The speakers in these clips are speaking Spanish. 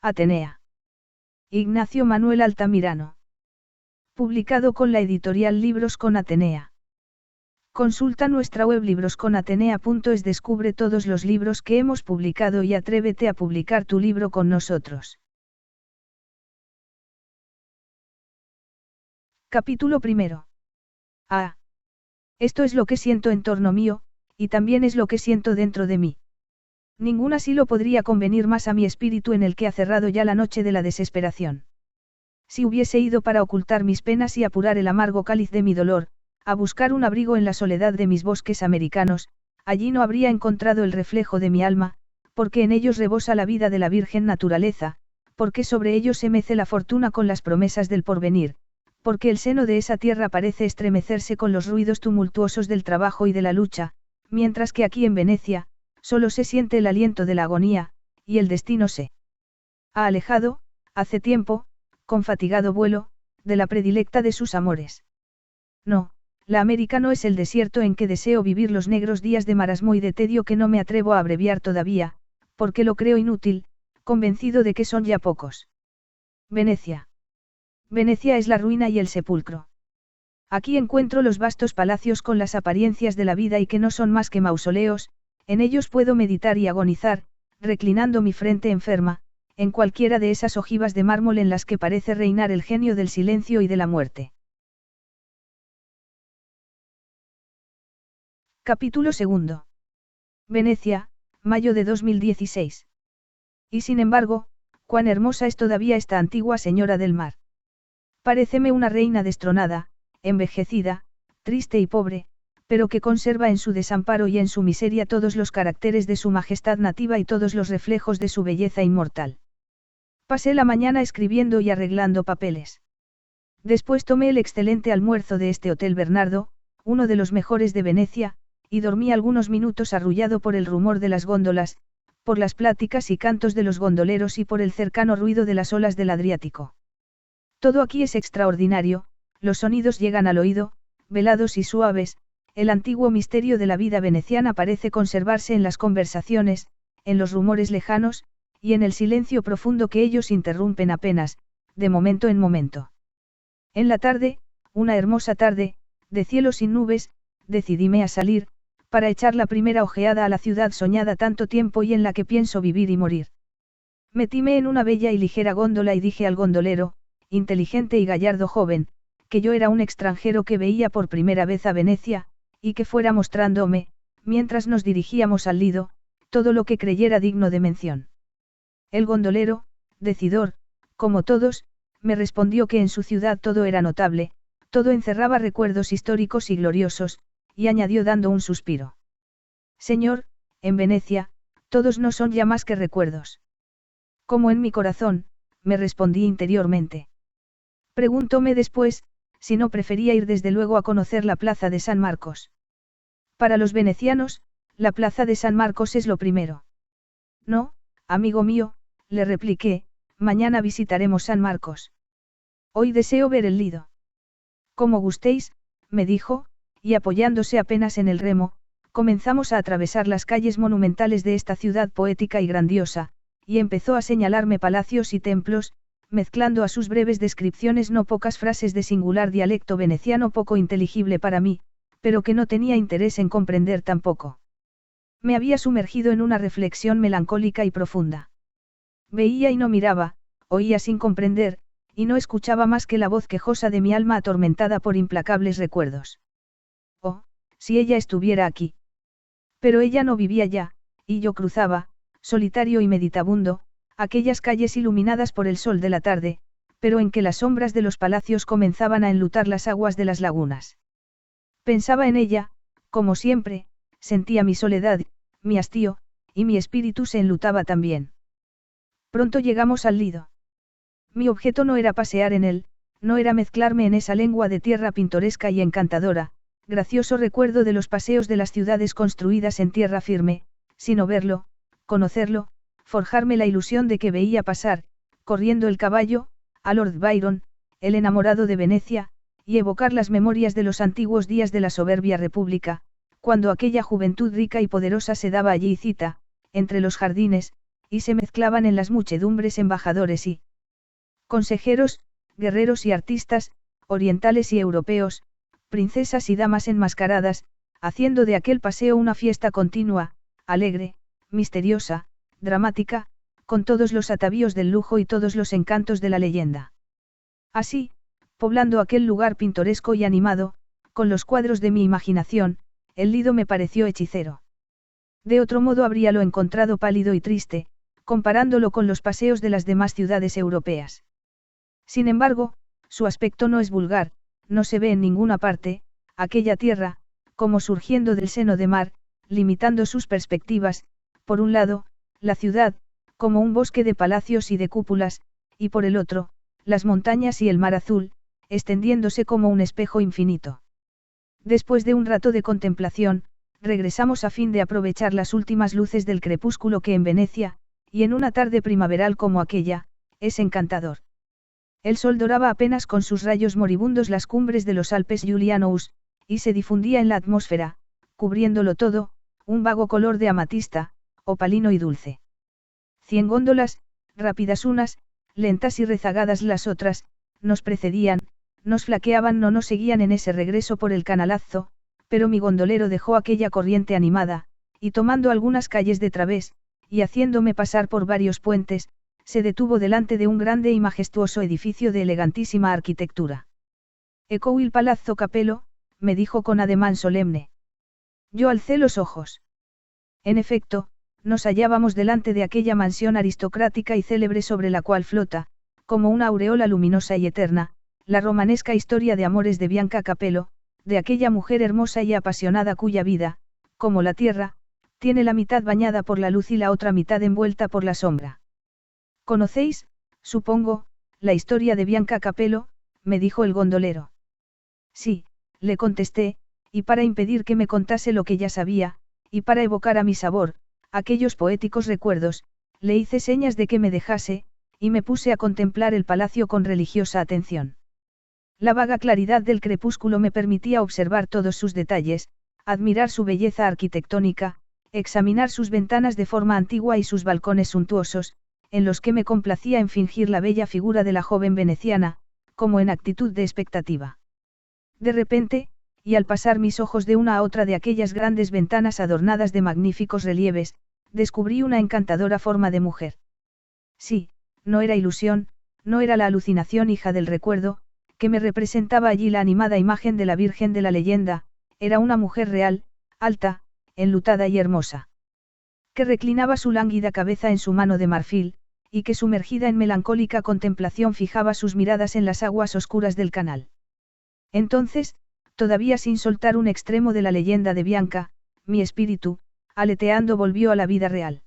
Atenea. Ignacio Manuel Altamirano. Publicado con la editorial Libros con Atenea. Consulta nuestra web librosconatenea.es, descubre todos los libros que hemos publicado y atrévete a publicar tu libro con nosotros. Capítulo primero. Esto es lo que siento en torno mío, y también es lo que siento dentro de mí. Ningún asilo podría convenir más a mi espíritu en el que ha cerrado ya la noche de la desesperación. Si hubiese ido para ocultar mis penas y apurar el amargo cáliz de mi dolor, a buscar un abrigo en la soledad de mis bosques americanos, allí no habría encontrado el reflejo de mi alma, porque en ellos rebosa la vida de la virgen naturaleza, porque sobre ellos se mece la fortuna con las promesas del porvenir, porque el seno de esa tierra parece estremecerse con los ruidos tumultuosos del trabajo y de la lucha, mientras que aquí en Venecia, solo se siente el aliento de la agonía, y el destino se ha alejado, hace tiempo, con fatigado vuelo, de la predilecta de sus amores. No, la América no es el desierto en que deseo vivir los negros días de marasmo y de tedio que no me atrevo a abreviar todavía, porque lo creo inútil, convencido de que son ya pocos. Venecia. Venecia es la ruina y el sepulcro. Aquí encuentro los vastos palacios con las apariencias de la vida y que no son más que mausoleos, en ellos puedo meditar y agonizar, reclinando mi frente enferma, en cualquiera de esas ojivas de mármol en las que parece reinar el genio del silencio y de la muerte. Capítulo segundo. Venecia, mayo de 2016. Y sin embargo, cuán hermosa es todavía esta antigua señora del mar. Paréceme una reina destronada, envejecida, triste y pobre, pero que conserva en su desamparo y en su miseria todos los caracteres de su majestad nativa y todos los reflejos de su belleza inmortal. Pasé la mañana escribiendo y arreglando papeles. Después tomé el excelente almuerzo de este Hotel Bernardo, uno de los mejores de Venecia, y dormí algunos minutos arrullado por el rumor de las góndolas, por las pláticas y cantos de los gondoleros y por el cercano ruido de las olas del Adriático. Todo aquí es extraordinario, los sonidos llegan al oído, velados y suaves, el antiguo misterio de la vida veneciana parece conservarse en las conversaciones, en los rumores lejanos, y en el silencio profundo que ellos interrumpen apenas, de momento en momento. En la tarde, una hermosa tarde, de cielo sin nubes, decidíme a salir, para echar la primera ojeada a la ciudad soñada tanto tiempo y en la que pienso vivir y morir. Metíme en una bella y ligera góndola y dije al gondolero, inteligente y gallardo joven, que yo era un extranjero que veía por primera vez a Venecia, y que fuera mostrándome, mientras nos dirigíamos al Lido, todo lo que creyera digno de mención. El gondolero, decidor, como todos, me respondió que en su ciudad todo era notable, todo encerraba recuerdos históricos y gloriosos, y añadió dando un suspiro. Señor, en Venecia, todos no son ya más que recuerdos. Como en mi corazón, me respondí interiormente. Preguntóme después, si no prefería ir desde luego a conocer la plaza de San Marcos. Para los venecianos, la plaza de San Marcos es lo primero. No, amigo mío, le repliqué, mañana visitaremos San Marcos. Hoy deseo ver el Lido. Como gustéis, me dijo, y apoyándose apenas en el remo, comenzamos a atravesar las calles monumentales de esta ciudad poética y grandiosa, y empezó a señalarme palacios y templos, mezclando a sus breves descripciones no pocas frases de singular dialecto veneciano poco inteligible para mí, pero que no tenía interés en comprender tampoco. Me había sumergido en una reflexión melancólica y profunda. Veía y no miraba, oía sin comprender, y no escuchaba más que la voz quejosa de mi alma atormentada por implacables recuerdos. Oh, si ella estuviera aquí. Pero ella no vivía ya, y yo cruzaba, solitario y meditabundo, aquellas calles iluminadas por el sol de la tarde, pero en que las sombras de los palacios comenzaban a enlutar las aguas de las lagunas. Pensaba en ella, como siempre, sentía mi soledad, mi hastío, y mi espíritu se enlutaba también. Pronto llegamos al Lido. Mi objeto no era pasear en él, no era mezclarme en esa lengua de tierra pintoresca y encantadora, gracioso recuerdo de los paseos de las ciudades construidas en tierra firme, sino verlo, conocerlo, forjarme la ilusión de que veía pasar, corriendo el caballo, a Lord Byron, el enamorado de Venecia, y evocar las memorias de los antiguos días de la soberbia república, cuando aquella juventud rica y poderosa se daba allí cita, entre los jardines, y se mezclaban en las muchedumbres embajadores y consejeros, guerreros y artistas, orientales y europeos, princesas y damas enmascaradas, haciendo de aquel paseo una fiesta continua, alegre, misteriosa, dramática, con todos los atavíos del lujo y todos los encantos de la leyenda. Así, poblando aquel lugar pintoresco y animado, con los cuadros de mi imaginación, el Lido me pareció hechicero. De otro modo habríalo encontrado pálido y triste, comparándolo con los paseos de las demás ciudades europeas. Sin embargo, su aspecto no es vulgar, no se ve en ninguna parte, aquella tierra, como surgiendo del seno de mar, limitando sus perspectivas, por un lado, la ciudad, como un bosque de palacios y de cúpulas, y por el otro, las montañas y el mar azul, extendiéndose como un espejo infinito. Después de un rato de contemplación, regresamos a fin de aprovechar las últimas luces del crepúsculo que en Venecia, y en una tarde primaveral como aquella, es encantador. El sol doraba apenas con sus rayos moribundos las cumbres de los Alpes Julianous, y se difundía en la atmósfera, cubriéndolo todo, un vago color de amatista, opalino y dulce. 100 góndolas, rápidas unas, lentas y rezagadas las otras, nos precedían, nos flaqueaban, no nos seguían en ese regreso por el canalazo, pero mi gondolero dejó aquella corriente animada, y tomando algunas calles de través, y haciéndome pasar por varios puentes, se detuvo delante de un grande y majestuoso edificio de elegantísima arquitectura. «Ecco il Palazzo Capello», me dijo con ademán solemne. Yo alcé los ojos. En efecto, nos hallábamos delante de aquella mansión aristocrática y célebre sobre la cual flota, como una aureola luminosa y eterna, la romanesca historia de amores de Bianca Capello, de aquella mujer hermosa y apasionada cuya vida, como la tierra, tiene la mitad bañada por la luz y la otra mitad envuelta por la sombra. ¿Conocéis, supongo, la historia de Bianca Capello?, me dijo el gondolero. Sí, le contesté, y para impedir que me contase lo que ya sabía, y para evocar a mi sabor, aquellos poéticos recuerdos, le hice señas de que me dejase, y me puse a contemplar el palacio con religiosa atención. La vaga claridad del crepúsculo me permitía observar todos sus detalles, admirar su belleza arquitectónica, examinar sus ventanas de forma antigua y sus balcones suntuosos, en los que me complacía en fingir la bella figura de la joven veneciana, como en actitud de expectativa. De repente, y al pasar mis ojos de una a otra de aquellas grandes ventanas adornadas de magníficos relieves, descubrí una encantadora forma de mujer. Sí, no era ilusión, no era la alucinación hija del recuerdo, que me representaba allí la animada imagen de la Virgen de la leyenda, era una mujer real, alta, enlutada y hermosa. Que reclinaba su lánguida cabeza en su mano de marfil, y que sumergida en melancólica contemplación fijaba sus miradas en las aguas oscuras del canal. Entonces, todavía sin soltar un extremo de la leyenda de Bianca, mi espíritu, aleteando volvió a la vida real.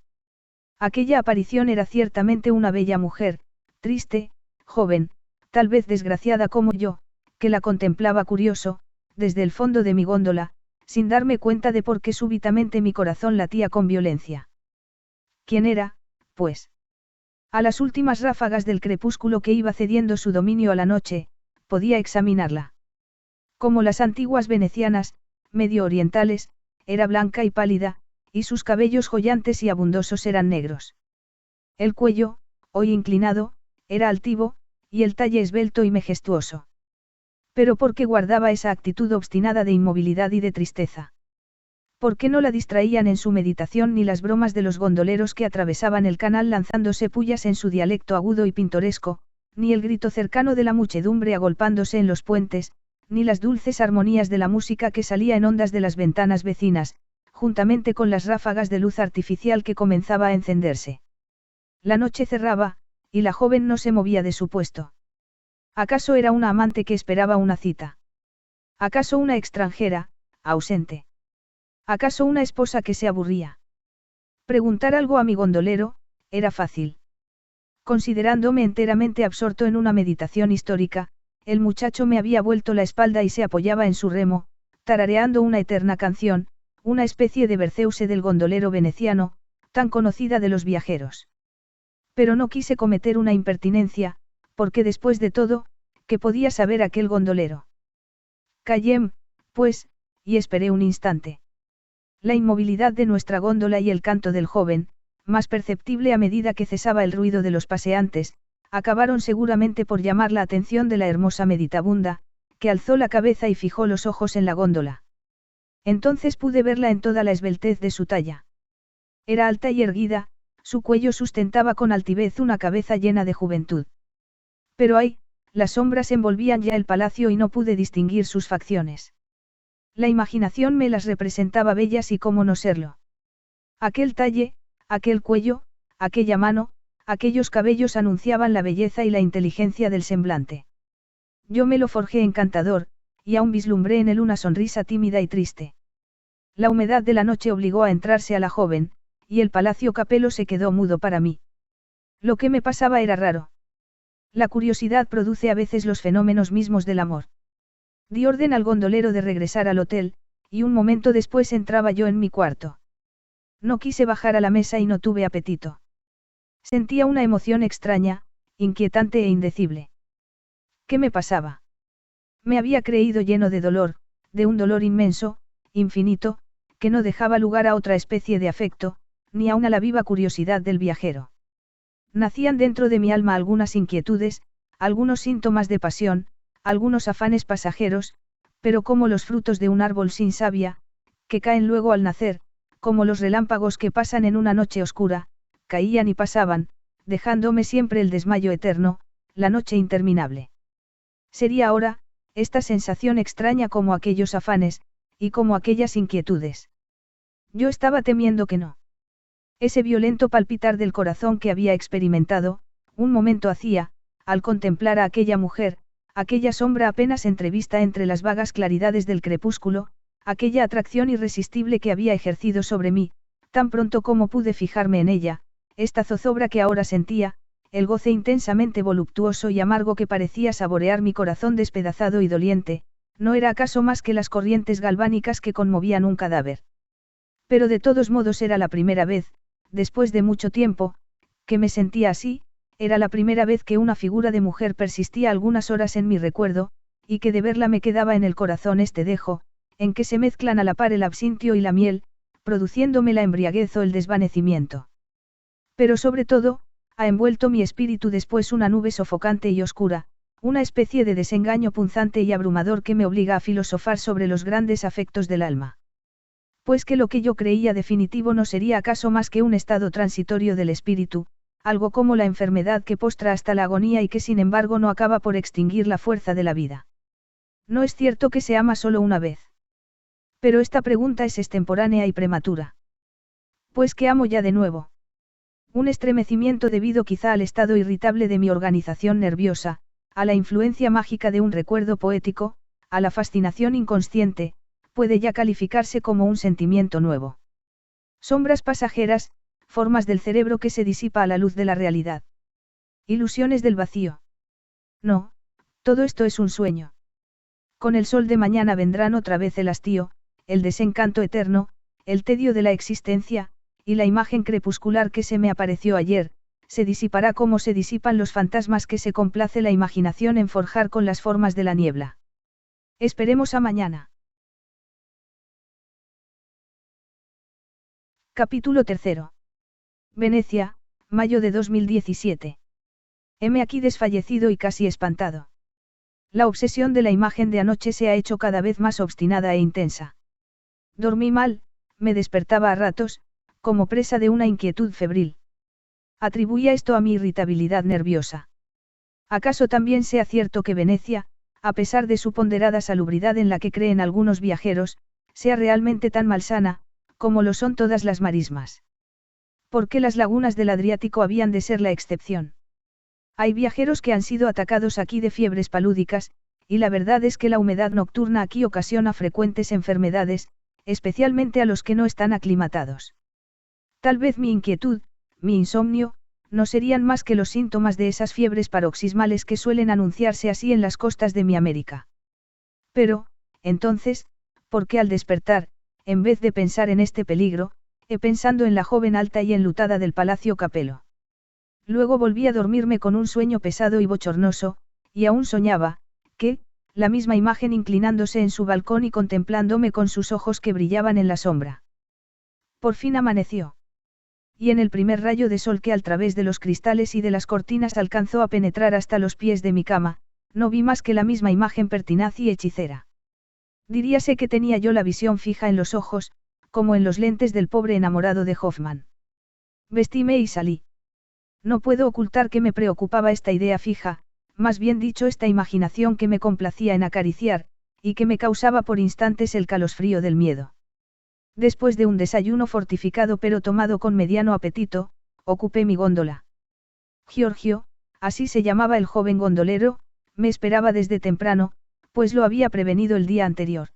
Aquella aparición era ciertamente una bella mujer, triste, joven, tal vez desgraciada como yo, que la contemplaba curioso, desde el fondo de mi góndola, sin darme cuenta de por qué súbitamente mi corazón latía con violencia. ¿Quién era, pues? A las últimas ráfagas del crepúsculo que iba cediendo su dominio a la noche, podía examinarla. Como las antiguas venecianas, medio orientales, era blanca y pálida, y sus cabellos joyantes y abundosos eran negros. El cuello, hoy inclinado, era altivo, y el talle esbelto y majestuoso. Pero ¿por qué guardaba esa actitud obstinada de inmovilidad y de tristeza? ¿Por qué no la distraían en su meditación ni las bromas de los gondoleros que atravesaban el canal lanzándose pullas en su dialecto agudo y pintoresco, ni el grito cercano de la muchedumbre agolpándose en los puentes, ni las dulces armonías de la música que salía en ondas de las ventanas vecinas, juntamente con las ráfagas de luz artificial que comenzaba a encenderse? La noche cerraba, y la joven no se movía de su puesto. ¿Acaso era una amante que esperaba una cita? ¿Acaso una extranjera, ausente? ¿Acaso una esposa que se aburría? Preguntar algo a mi gondolero, era fácil. Considerándome enteramente absorto en una meditación histórica, el muchacho me había vuelto la espalda y se apoyaba en su remo, tarareando una eterna canción, una especie de Berceuse del gondolero veneciano, tan conocida de los viajeros. Pero no quise cometer una impertinencia, porque después de todo, ¿qué podía saber aquel gondolero? Callé, pues, y esperé un instante. La inmovilidad de nuestra góndola y el canto del joven, más perceptible a medida que cesaba el ruido de los paseantes, acabaron seguramente por llamar la atención de la hermosa meditabunda, que alzó la cabeza y fijó los ojos en la góndola. Entonces pude verla en toda la esbeltez de su talla. Era alta y erguida, su cuello sustentaba con altivez una cabeza llena de juventud. Pero ay, las sombras envolvían ya el palacio y no pude distinguir sus facciones. La imaginación me las representaba bellas y cómo no serlo. Aquel talle, aquel cuello, aquella mano, aquellos cabellos anunciaban la belleza y la inteligencia del semblante. Yo me lo forjé encantador, y aún vislumbré en él una sonrisa tímida y triste. La humedad de la noche obligó a entrarse a la joven, y el Palacio Capello se quedó mudo para mí. Lo que me pasaba era raro. La curiosidad produce a veces los fenómenos mismos del amor. Di orden al gondolero de regresar al hotel, y un momento después entraba yo en mi cuarto. No quise bajar a la mesa y no tuve apetito. Sentía una emoción extraña, inquietante e indecible. ¿Qué me pasaba? Me había creído lleno de dolor, de un dolor inmenso, infinito, que no dejaba lugar a otra especie de afecto, ni aun a la viva curiosidad del viajero. Nacían dentro de mi alma algunas inquietudes, algunos síntomas de pasión, algunos afanes pasajeros, pero como los frutos de un árbol sin savia, que caen luego al nacer, como los relámpagos que pasan en una noche oscura, caían y pasaban, dejándome siempre el desmayo eterno, la noche interminable. Sería ahora, esta sensación extraña como aquellos afanes, y como aquellas inquietudes. Yo estaba temiendo que no. Ese violento palpitar del corazón que había experimentado, un momento hacía, al contemplar a aquella mujer, aquella sombra apenas entrevista entre las vagas claridades del crepúsculo, aquella atracción irresistible que había ejercido sobre mí, tan pronto como pude fijarme en ella, esta zozobra que ahora sentía, el goce intensamente voluptuoso y amargo que parecía saborear mi corazón despedazado y doliente, ¿no era acaso más que las corrientes galvánicas que conmovían un cadáver? Pero de todos modos era la primera vez, después de mucho tiempo, que me sentía así, era la primera vez que una figura de mujer persistía algunas horas en mi recuerdo, y que de verla me quedaba en el corazón este dejo, en que se mezclan a la par el absintio y la miel, produciéndome la embriaguez o el desvanecimiento. Pero sobre todo, ha envuelto mi espíritu después una nube sofocante y oscura, una especie de desengaño punzante y abrumador que me obliga a filosofar sobre los grandes afectos del alma. Pues que lo que yo creía definitivo no sería acaso más que un estado transitorio del espíritu, algo como la enfermedad que postra hasta la agonía y que sin embargo no acaba por extinguir la fuerza de la vida. No es cierto que se ama solo una vez. Pero esta pregunta es extemporánea y prematura. Pues que amo ya de nuevo. Un estremecimiento debido quizá al estado irritable de mi organización nerviosa, a la influencia mágica de un recuerdo poético, a la fascinación inconsciente, puede ya calificarse como un sentimiento nuevo. Sombras pasajeras, formas del cerebro que se disipa a la luz de la realidad. Ilusiones del vacío. No, todo esto es un sueño. Con el sol de mañana vendrán otra vez el hastío, el desencanto eterno, el tedio de la existencia, y la imagen crepuscular que se me apareció ayer, se disipará como se disipan los fantasmas que se complace la imaginación en forjar con las formas de la niebla. Esperemos a mañana. Capítulo 3. Venecia, mayo de 2017. Heme aquí desfallecido y casi espantado. La obsesión de la imagen de anoche se ha hecho cada vez más obstinada e intensa. Dormí mal, me despertaba a ratos, como presa de una inquietud febril. Atribuía esto a mi irritabilidad nerviosa. ¿Acaso también sea cierto que Venecia, a pesar de su ponderada salubridad en la que creen algunos viajeros, sea realmente tan malsana, como lo son todas las marismas? ¿Por qué las lagunas del Adriático habían de ser la excepción? Hay viajeros que han sido atacados aquí de fiebres palúdicas, y la verdad es que la humedad nocturna aquí ocasiona frecuentes enfermedades, especialmente a los que no están aclimatados. Tal vez mi inquietud, mi insomnio, no serían más que los síntomas de esas fiebres paroxismales que suelen anunciarse así en las costas de mi América. Pero, entonces, ¿por qué al despertar, en vez de pensar en este peligro, he pensando en la joven alta y enlutada del Palacio Capello? Luego volví a dormirme con un sueño pesado y bochornoso, y aún soñaba, que, la misma imagen inclinándose en su balcón y contemplándome con sus ojos que brillaban en la sombra. Por fin amaneció. y en el primer rayo de sol que al través de los cristales y de las cortinas alcanzó a penetrar hasta los pies de mi cama, no vi más que la misma imagen pertinaz y hechicera. Diríase que tenía yo la visión fija en los ojos, como en los lentes del pobre enamorado de Hoffman. Vestíme y salí. No puedo ocultar que me preocupaba esta idea fija, más bien dicho esta imaginación que me complacía en acariciar, y que me causaba por instantes el calosfrío del miedo. Después de un desayuno fortificado pero tomado con mediano apetito, ocupé mi góndola. Giorgio, así se llamaba el joven gondolero, me esperaba desde temprano, pues lo había prevenido el día anterior.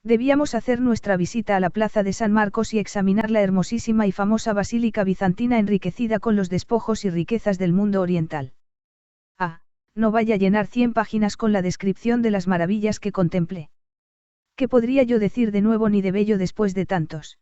Debíamos hacer nuestra visita a la plaza de San Marcos y examinar la hermosísima y famosa basílica bizantina enriquecida con los despojos y riquezas del mundo oriental. Ah, no vaya a llenar 100 páginas con la descripción de las maravillas que contemplé. ¿Qué podría yo decir de nuevo ni de bello después de tantos?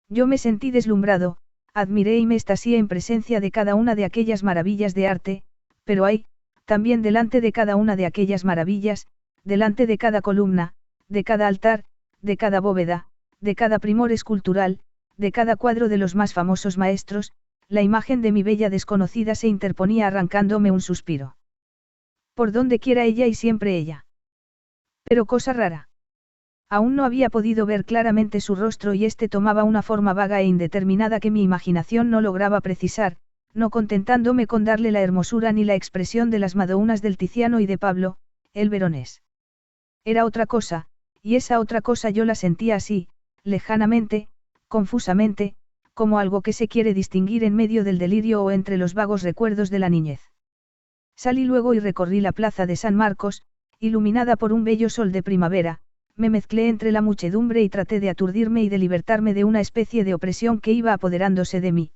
Yo me sentí deslumbrado, admiré y me extasié en presencia de cada una de aquellas maravillas de arte, pero hay, también delante de cada una de aquellas maravillas, delante de cada columna, de cada altar, de cada bóveda, de cada primor escultural, de cada cuadro de los más famosos maestros, la imagen de mi bella desconocida se interponía arrancándome un suspiro. Por donde quiera ella y siempre ella. Pero cosa rara. Aún no había podido ver claramente su rostro y este tomaba una forma vaga e indeterminada que mi imaginación no lograba precisar, no contentándome con darle la hermosura ni la expresión de las Madounas del Tiziano y de Pablo, el veronés. Era otra cosa, y esa otra cosa yo la sentía así, lejanamente, confusamente, como algo que se quiere distinguir en medio del delirio o entre los vagos recuerdos de la niñez. Salí luego y recorrí la plaza de San Marcos, iluminada por un bello sol de primavera, me mezclé entre la muchedumbre y traté de aturdirme y de libertarme de una especie de opresión que iba apoderándose de mí.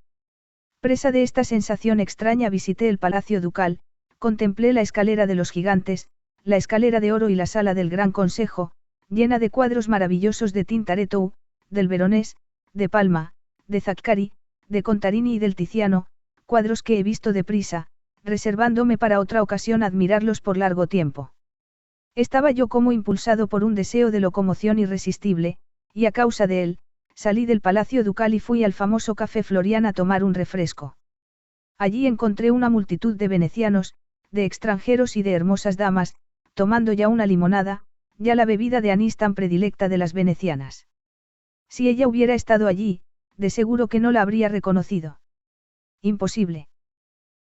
Presa de esta sensación extraña visité el Palacio Ducal, contemplé la escalera de los gigantes, la escalera de oro y la sala del Gran Consejo, llena de cuadros maravillosos de Tintoretto, del Veronés, de Palma, de Zaccari, de Contarini y del Tiziano, cuadros que he visto deprisa, reservándome para otra ocasión admirarlos por largo tiempo. Estaba yo como impulsado por un deseo de locomoción irresistible, y a causa de él, salí del Palacio Ducal y fui al famoso Café Florian a tomar un refresco. Allí encontré una multitud de venecianos, de extranjeros y de hermosas damas, tomando ya una limonada, ya la bebida de anís tan predilecta de las venecianas. Si ella hubiera estado allí, de seguro que no la habría reconocido. Imposible.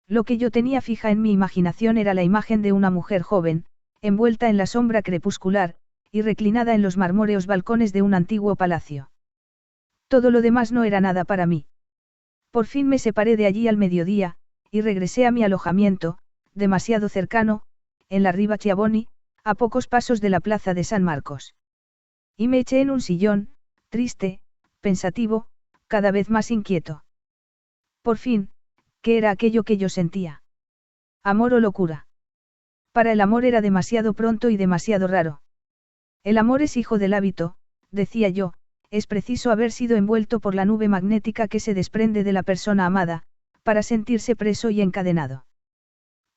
Lo que yo tenía fija en mi imaginación era la imagen de una mujer joven, envuelta en la sombra crepuscular, y reclinada en los marmóreos balcones de un antiguo palacio. Todo lo demás no era nada para mí. Por fin me separé de allí al mediodía, y regresé a mi alojamiento, demasiado cercano, en la Riva Chiavoni, a pocos pasos de la plaza de San Marcos. Y me eché en un sillón, triste, pensativo, cada vez más inquieto. Por fin, ¿qué era aquello que yo sentía? ¿Amor o locura? Para el amor era demasiado pronto y demasiado raro. El amor es hijo del hábito, decía yo, es preciso haber sido envuelto por la nube magnética que se desprende de la persona amada, para sentirse preso y encadenado.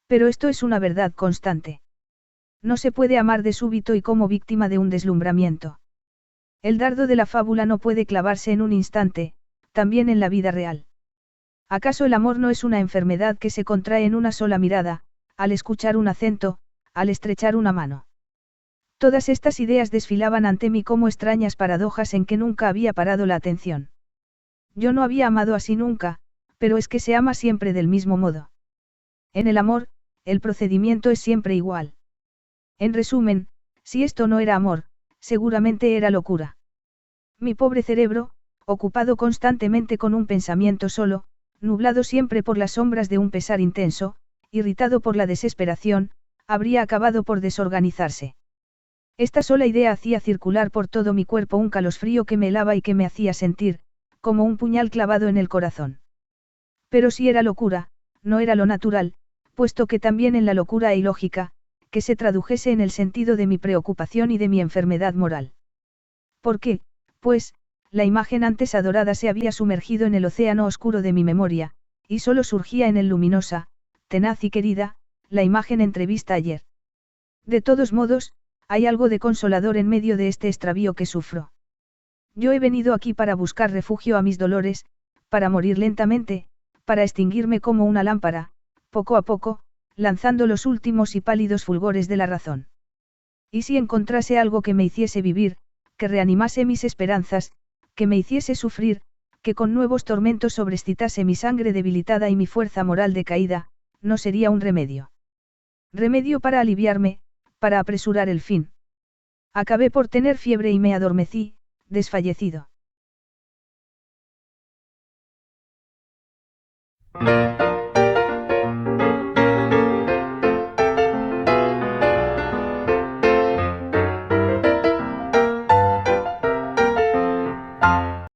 Pero esto es una verdad constante. No se puede amar de súbito y como víctima de un deslumbramiento. El dardo de la fábula no puede clavarse en un instante, también en la vida real. ¿Acaso el amor no es una enfermedad que se contrae en una sola mirada, al escuchar un acento, al estrechar una mano? Todas estas ideas desfilaban ante mí como extrañas paradojas en que nunca había parado la atención. Yo no había amado así nunca, pero es que se ama siempre del mismo modo. En el amor, el procedimiento es siempre igual. En resumen, si esto no era amor, seguramente era locura. Mi pobre cerebro, ocupado constantemente con un pensamiento solo, nublado siempre por las sombras de un pesar intenso, irritado por la desesperación, habría acabado por desorganizarse. Esta sola idea hacía circular por todo mi cuerpo un calosfrío que me helaba y que me hacía sentir, como un puñal clavado en el corazón. Pero si era locura, no era lo natural, puesto que también en la locura hay lógica, que se tradujese en el sentido de mi preocupación y de mi enfermedad moral. ¿Por qué? Pues, la imagen antes adorada se había sumergido en el océano oscuro de mi memoria, y solo surgía en el luminosa, tenaz y querida, la imagen entrevista ayer. De todos modos, hay algo de consolador en medio de este extravío que sufro. Yo he venido aquí para buscar refugio a mis dolores, para morir lentamente, para extinguirme como una lámpara, poco a poco, lanzando los últimos y pálidos fulgores de la razón. ¿Y si encontrase algo que me hiciese vivir, que reanimase mis esperanzas, que me hiciese sufrir, que con nuevos tormentos sobreexcitase mi sangre debilitada y mi fuerza moral decaída, no sería un remedio? Remedio para aliviarme, para apresurar el fin. Acabé por tener fiebre y me adormecí, desfallecido.